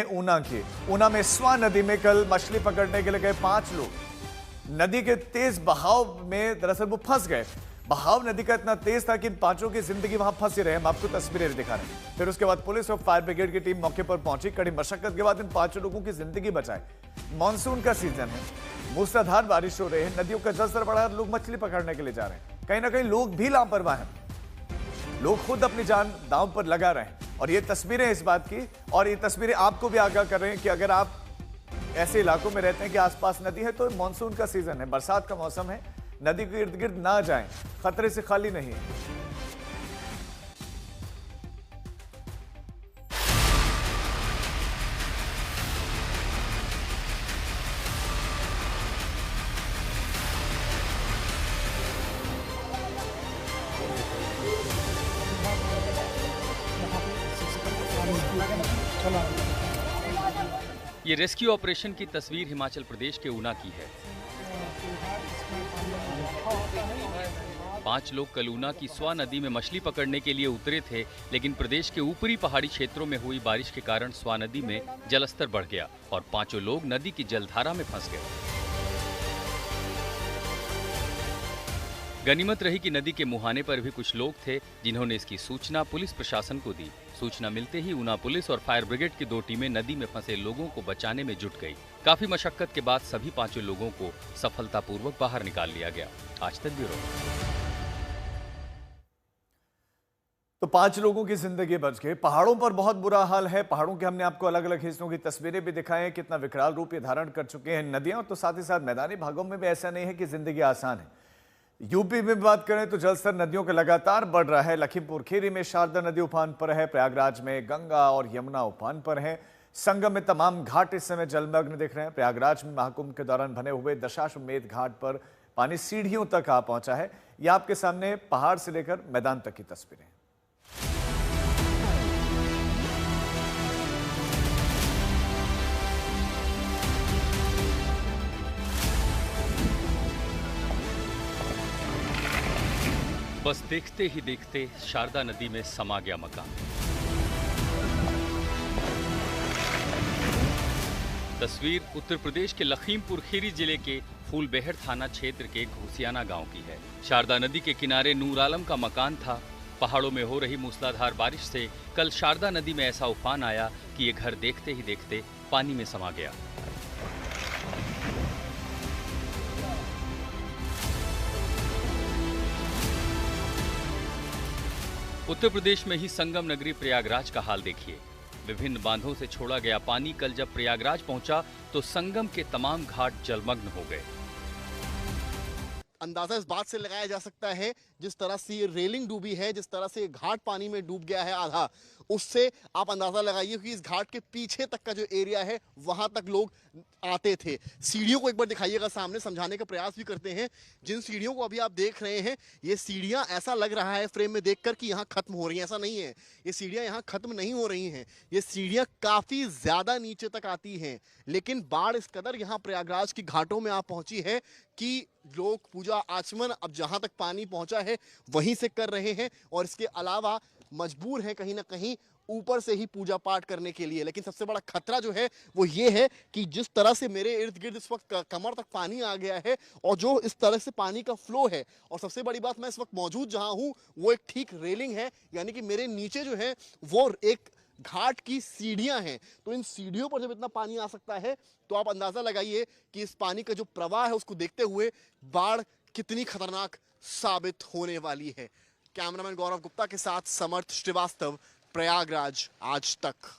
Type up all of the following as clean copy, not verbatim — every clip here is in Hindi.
ऊना की ऊना में स्वां नदी में कल मछली पकड़ने के लिए गए 5 लोग नदी के तेज बहाव में दरअसल वो फंस गए। बहाव नदी का इतना तेज था कि इन 5 की जिंदगी वहां फंसी रहे। हम आपको तस्वीरें दिखा रहे हैं। फिर उसके बाद पुलिस और फायर ब्रिगेड की टीम मौके पर पहुंची। कड़ी मशक्कत के बाद इन 5 लोगों की जिंदगी बचाई। मानसून का सीजन है, मूसलाधार बारिश हो रही है, नदियों का जलस्तर बढ़ा, लोग मछली पकड़ने के लिए जा रहे हैं। कहीं ना कहीं लोग भी लापरवाह हैं, लोग खुद अपनी जान दांव पर लगा रहे हैं। और ये तस्वीरें इस बात की, और ये तस्वीरें आपको भी आगाह कर रहे हैं कि अगर आप ऐसे इलाकों में रहते हैं कि आसपास नदी है तो मानसून का सीजन है, बरसात का मौसम है, नदी के इर्द गिर्द ना जाएं, खतरे से खाली नहीं है। ये रेस्क्यू ऑपरेशन की तस्वीर हिमाचल प्रदेश के ऊना की है। 5 लोग कल ऊना की स्वां नदी में मछली पकड़ने के लिए उतरे थे, लेकिन प्रदेश के ऊपरी पहाड़ी क्षेत्रों में हुई बारिश के कारण स्वां नदी में जलस्तर बढ़ गया और 5 लोग नदी की जलधारा में फंस गए। गनीमत रही कि नदी के मुहाने पर भी कुछ लोग थे, जिन्होंने इसकी सूचना पुलिस प्रशासन को दी। सूचना मिलते ही ऊना पुलिस और फायर ब्रिगेड की 2 टीमें नदी में फंसे लोगों को बचाने में जुट गई। काफी मशक्कत के बाद सभी 5 लोगों को सफलतापूर्वक बाहर निकाल लिया गया। आज तक ब्यूरो। तो 5 लोगों की जिंदगी बच गई। पहाड़ों पर बहुत बुरा हाल है। पहाड़ों के हमने आपको अलग अलग हिस्सों की तस्वीरें भी दिखाई हैं, कितना विकराल रूप ये धारण कर चुके हैं नदियां। तो साथ ही साथ मैदानी भागों में भी ऐसा नहीं है कि जिंदगी आसान है। यूपी में बात करें तो जलस्तर नदियों का लगातार बढ़ रहा है। लखीमपुर खीरी में शारदा नदी उफान पर है, प्रयागराज में गंगा और यमुना उफान पर है। संगम में तमाम घाट इस समय जलमग्न दिख रहे हैं। प्रयागराज में महाकुंभ के दौरान बने हुए दशाश्वमेध घाट पर पानी सीढ़ियों तक आ पहुंचा है। यह आपके सामने पहाड़ से लेकर मैदान तक की तस्वीरें। बस देखते ही देखते शारदा नदी में समा गया मकान। तस्वीर उत्तर प्रदेश के लखीमपुर खीरी जिले के फूलबेहड़ थाना क्षेत्र के घुसियाना गांव की है। शारदा नदी के किनारे नूर आलम का मकान था। पहाड़ों में हो रही मूसलाधार बारिश से कल शारदा नदी में ऐसा उफान आया कि ये घर देखते ही देखते पानी में समा गया। उत्तर प्रदेश में ही संगम नगरी प्रयागराज का हाल देखिए। विभिन्न बांधों से छोड़ा गया पानी कल जब प्रयागराज पहुंचा तो संगम के तमाम घाट जलमग्न हो गए। अंदाजा इस बात से लगाया जा सकता है, जिस तरह से ये रेलिंग डूबी है, जिस तरह से ये घाट पानी में डूब गया है आधा, उससे आप अंदाजा लगाइए कि इस घाट के पीछे तक का जो एरिया है वहां तक लोग आते थे। सीढ़ियों को एक बार दिखाइएगा, सामने समझाने का प्रयास भी करते हैं। जिन सीढ़ियों को अभी आप देख रहे हैं, ये सीढ़ियां ऐसा लग रहा है फ्रेम में देखकर कि यहाँ खत्म हो रही हैं, ऐसा नहीं है। ये सीढ़ियां यहाँ खत्म नहीं हो रही हैं, ये सीढ़ियां काफी ज्यादा नीचे तक आती हैं। लेकिन बाढ़ इस कदर यहाँ प्रयागराज की घाटों में आ पहुंची है कि लोग पूजा आचमन अब जहां तक पानी पहुंचा है वहीं से कर रहे हैं, और इसके अलावा मजबूर हैं कहीं ना कहीं ऊपर से ही पूजा पाठ करने के लिए। लेकिन सबसे बड़ा खतरा जो है वो ये है कि जिस तरह से मेरे इर्द गिर्द इस वक्त कमर तक पानी आ गया है, और जो इस तरह से पानी का फ्लो है, और सबसे बड़ी बात, मैं इस वक्त मौजूद जहां हूं वो एक ठीक रेलिंग है, यानी कि मेरे नीचे जो है वो एक घाट की सीढ़ियां हैं। तो इन सीढ़ियों पर जब इतना पानी आ सकता है तो आप अंदाजा लगाइए कि इस पानी का जो प्रवाह है उसको देखते हुए बाढ़ कितनी खतरनाक साबित होने वाली है। कैमरामैन गौरव गुप्ता के साथ समर्थ श्रीवास्तव, प्रयागराज आज तक।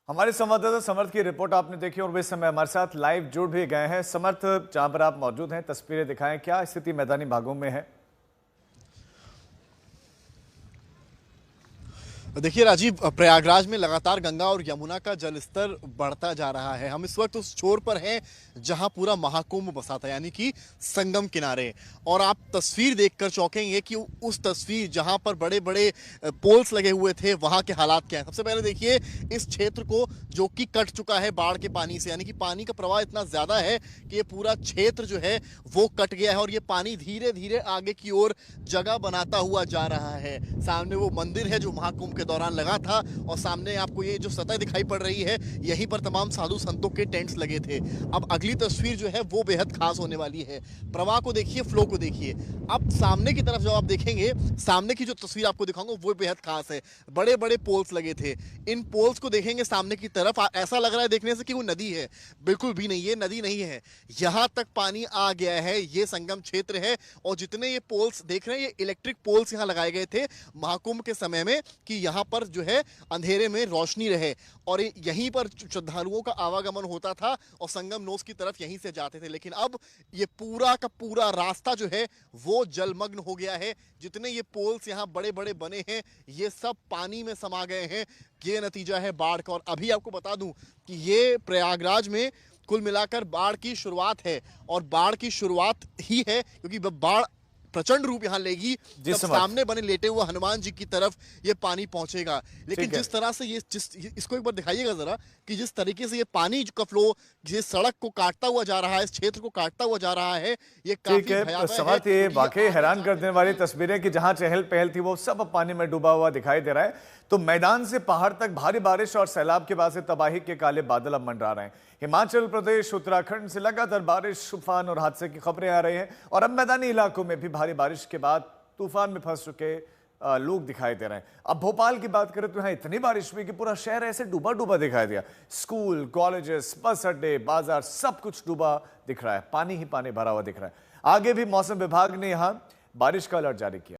हमारे संवाददाता समर्थ की रिपोर्ट आपने देखी और वे समय हमारे साथ लाइव जुड़ भी गए हैं। समर्थ, जहां पर आप मौजूद हैं, तस्वीरें दिखाएं, क्या स्थिति मैदानी भागों में है? देखिए राजीव, प्रयागराज में लगातार गंगा और यमुना का जलस्तर बढ़ता जा रहा है। हम इस वक्त उस छोर पर हैं जहां पूरा महाकुंभ बसा था, यानी कि संगम किनारे। और आप तस्वीर देखकर चौंकेंगे कि उस तस्वीर जहां पर बड़े बड़े पोल्स लगे हुए थे वहां के हालात क्या है। सबसे पहले देखिए इस क्षेत्र को, जो कि कट चुका है बाढ़ के पानी से, यानी कि पानी का प्रवाह इतना ज्यादा है कि ये पूरा क्षेत्र जो है वो कट गया है, और ये पानी धीरे धीरे आगे की ओर जगह बनाता हुआ जा रहा है। सामने वो मंदिर है जो महाकुंभ के दौरान लगा था और सामने आपको ये जो सतह दिखाई पड़ रही है, यहीं पर तमाम साधु संतों के टेंट्स लगे थे। अब अगली तस्वीर जो है वो बेहद खास होने वाली है। प्रवाह को देखिए, फ्लो को देखिए। अब सामने की तरफ जब आप देखेंगे, सामने की जो तस्वीर आपको दिखाऊंगा वो बेहद खास है। बड़े बड़े पोल्स लगे थे। इन पोल्स को देखेंगे सामने की तरफ, ऐसा लग रहा है देखने से कि वो नदी है। बिल्कुल भी नहीं, ये नदी नहीं है। यहाँ तक पानी आ गया है, ये संगम क्षेत्र है। और जितने ये पोल्स देख रहे हैं, ये इलेक्ट्रिक पोल्स यहाँ लगाए गए थे महाकुंभ के समय में, कि यहाँ पर जो है अंधेरे में रोशनी रहे और यहीं पर श्रद्धालुओं का आवागमन होता था और संगम नोस की तरफ यहीं से जाते थे। लेकिन अब ये पूरा का पूरा रास्ता जो है वो जलमग्न हो गया है। जितने ये पोल्स यहाँ बड़े बड़े बने हैं, ये सब पानी में समा गए हैं। ये नतीजा है बाढ़ का। और अभी आपको बता दूं कि ये प्रयागराज में कुल मिलाकर बाढ़ की शुरुआत है, और बाढ़ की शुरुआत ही है क्योंकि बाढ़ प्रचंड रूप यहां लेगी जब सामने बने लेटे हुए हनुमान जी की तरफ ये पानी पहुंचेगा। लेकिन जिस तरह से इसको एक बार दिखाइएगा जरा, कि जिस तरीके से ये पानी का फ्लो जिस सड़क को काटता हुआ जा रहा है, इस क्षेत्र को काटता हुआ जा रहा है, ये काफी भयावह है। ये वाकई हैरान कर देने वाली तस्वीरें कि जहां चहल पहल थी वो सब पानी में डूबा हुआ दिखाई दे रहा है। तो मैदान से पहाड़ तक भारी बारिश और सैलाब के बाद से तबाही के काले बादल अब मंडरा रहे हैं। हिमाचल प्रदेश, उत्तराखंड से लगातार बारिश, तूफान और हादसे की खबरें आ रही हैं और अब मैदानी इलाकों में भी भारी बारिश के बाद तूफान में फंस चुके लोग दिखाई दे रहे हैं। अब भोपाल की बात करें तो यहाँ इतनी बारिश हुई कि पूरा शहर ऐसे डूबा डूबा दिखाई दिया। स्कूल, कॉलेजेस, बस अड्डे, बाजार, सब कुछ डूबा दिख रहा है। पानी ही पानी भरा हुआ दिख रहा है। आगे भी मौसम विभाग ने यहाँ बारिश का अलर्ट जारी किया।